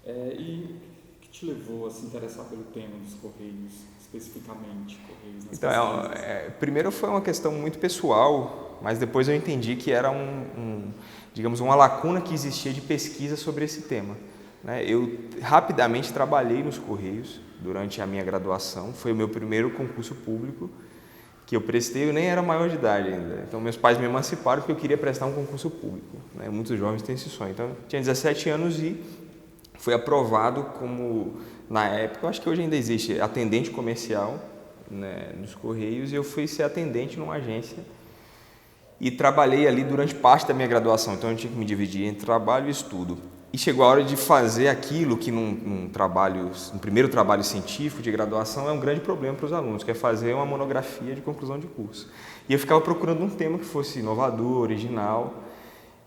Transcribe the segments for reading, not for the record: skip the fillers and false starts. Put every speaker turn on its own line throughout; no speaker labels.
E o que te levou a se interessar pelo tema dos Correios, especificamente, Correios nas
Então,
pesquisas?
primeiro foi uma questão muito pessoal, mas depois eu entendi que era digamos, uma lacuna que existia de pesquisa sobre esse tema, né? Eu rapidamente trabalhei nos Correios durante a minha graduação, foi o meu primeiro concurso público que eu prestei, eu nem era maior de idade ainda. Então, meus pais me emanciparam porque eu queria prestar um concurso público, né? Muitos jovens têm esse sonho. Então, eu tinha 17 anos e fui aprovado como, na época, eu acho que hoje ainda existe, atendente comercial, né, nos Correios, e eu fui ser atendente numa agência e trabalhei ali durante parte da minha graduação. Então, eu tinha que me dividir entre trabalho e estudo. E chegou a hora de fazer aquilo que num primeiro trabalho científico de graduação é um grande problema para os alunos, que é fazer uma monografia de conclusão de curso. E eu ficava procurando um tema que fosse inovador, original,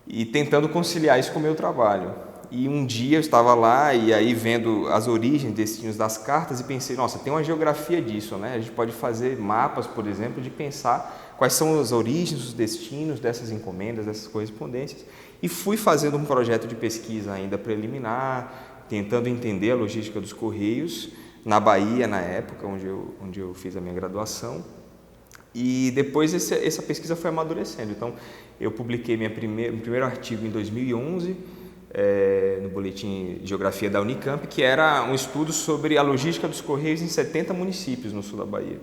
e tentando conciliar isso com o meu trabalho. E um dia eu estava lá e aí vendo as origens, destinos das cartas e pensei, nossa, tem uma geografia disso, né? A gente pode fazer mapas, por exemplo, de pensar quais são as origens, os destinos dessas encomendas, dessas correspondências. E fui fazendo um projeto de pesquisa ainda preliminar, tentando entender a logística dos Correios, na Bahia, na época, onde eu fiz a minha graduação. E depois essa pesquisa foi amadurecendo. Então, eu publiquei meu primeiro artigo em 2011, no Boletim Geografia da Unicamp, que era um estudo sobre a logística dos Correios em 70 municípios no sul da Bahia.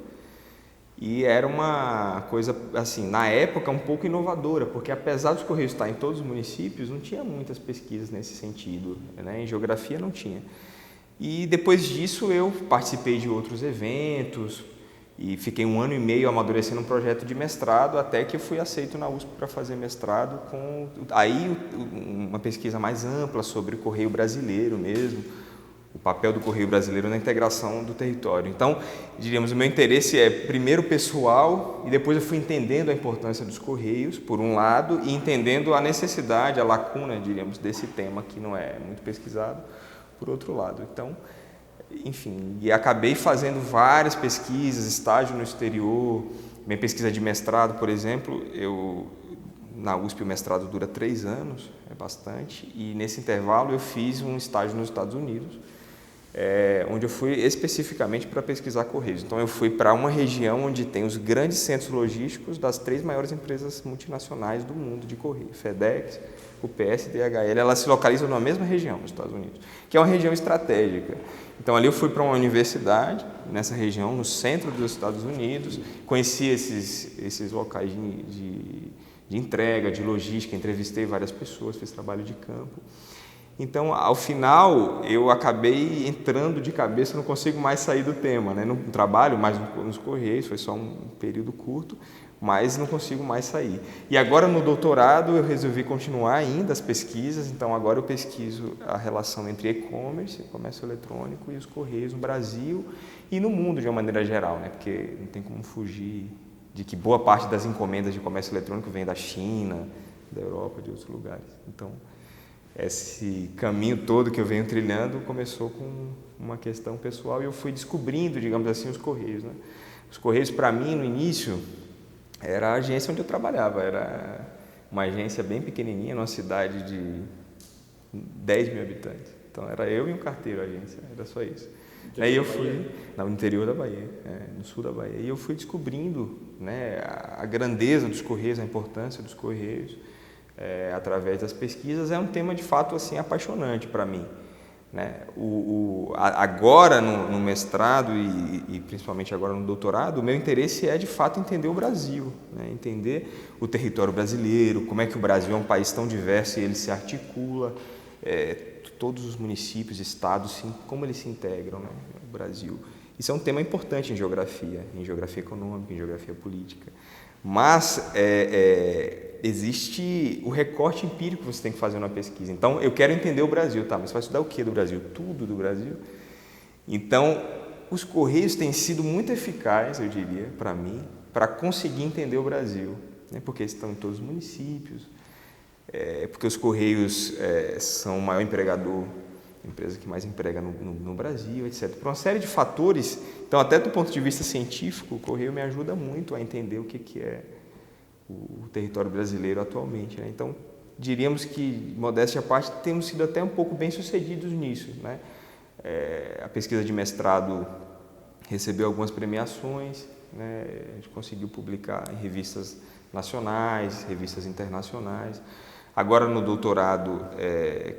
E era uma coisa, assim, na época um pouco inovadora, porque apesar dos Correios estar em todos os municípios, não tinha muitas pesquisas nesse sentido, né? Em geografia não tinha. E depois disso eu participei de outros eventos e fiquei 1 ano e meio amadurecendo um projeto de mestrado, até que eu fui aceito na USP para fazer mestrado com uma pesquisa mais ampla sobre o Correio brasileiro mesmo, o papel do Correio brasileiro na integração do território. Então, diríamos, o meu interesse é primeiro pessoal e depois eu fui entendendo a importância dos Correios, por um lado, e entendendo a necessidade, a lacuna, diríamos, desse tema que não é muito pesquisado, por outro lado. Então, enfim, e acabei fazendo várias pesquisas, estágio no exterior, minha pesquisa de mestrado, por exemplo, na USP o mestrado dura 3 anos, é bastante, e nesse intervalo eu fiz um estágio nos Estados Unidos, onde eu fui especificamente para pesquisar Correios. Então eu fui para uma região onde tem os grandes centros logísticos das 3 maiores empresas multinacionais do mundo de Correio, FedEx, UPS e DHL, elas se localizam na mesma região, nos Estados Unidos, que é uma região estratégica. Então ali eu fui para uma universidade, nessa região, no centro dos Estados Unidos, conheci esses locais de entrega, de logística, entrevistei várias pessoas, fiz trabalho de campo. Então, ao final, eu acabei entrando de cabeça, não consigo mais sair do tema, né? Não trabalho mais nos Correios, foi só um período curto, mas não consigo mais sair. E agora, no doutorado, eu resolvi continuar ainda as pesquisas, então agora eu pesquiso a relação entre e-commerce, comércio eletrônico, e os Correios no Brasil e no mundo de uma maneira geral, né? Porque não tem como fugir de que boa parte das encomendas de comércio eletrônico vem da China, da Europa, de outros lugares. Então, esse caminho todo que eu venho trilhando começou com uma questão pessoal e eu fui descobrindo, digamos assim, os Correios, né? Os Correios, para mim, no início, era a agência onde eu trabalhava. Era uma agência bem pequenininha, numa cidade de 10 mil habitantes. Então, era eu e um carteiro, a agência, era só isso. Aí eu fui no interior da Bahia, no sul da Bahia, e eu fui descobrindo, né, a grandeza dos Correios, a importância dos Correios, através das pesquisas. É um tema de fato assim apaixonante para mim, né? Agora no mestrado e principalmente agora no doutorado, o meu interesse é de fato entender o Brasil, né? Entender o território brasileiro, como é que o Brasil é um país tão diverso e ele se articula, todos os municípios, estados, como eles se integram, né, no Brasil. Isso é um tema importante em geografia econômica, em geografia política. Mas existe o recorte empírico que você tem que fazer na pesquisa. Então, eu quero entender o Brasil, tá? Mas você vai estudar o que do Brasil? Tudo do Brasil. Então, os Correios têm sido muito eficazes, eu diria, para mim, para conseguir entender o Brasil, né? Porque eles estão em todos os municípios, porque os Correios são o maior empregador, a empresa que mais emprega no Brasil, etc. Por uma série de fatores, então até do ponto de vista científico, o Correio me ajuda muito a entender o que é o território brasileiro atualmente, né? Então, diríamos que, modéstia à parte, temos sido até um pouco bem-sucedidos nisso, né? A pesquisa de mestrado recebeu algumas premiações, né? A gente conseguiu publicar em revistas nacionais, revistas internacionais. Agora, no doutorado,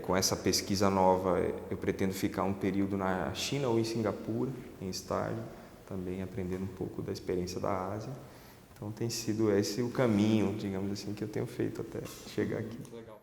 com essa pesquisa nova, eu pretendo ficar um período na China ou em Singapura, em estágio, também aprendendo um pouco da experiência da Ásia. Então, tem sido esse o caminho, digamos assim, que eu tenho feito até chegar aqui.
Muito legal.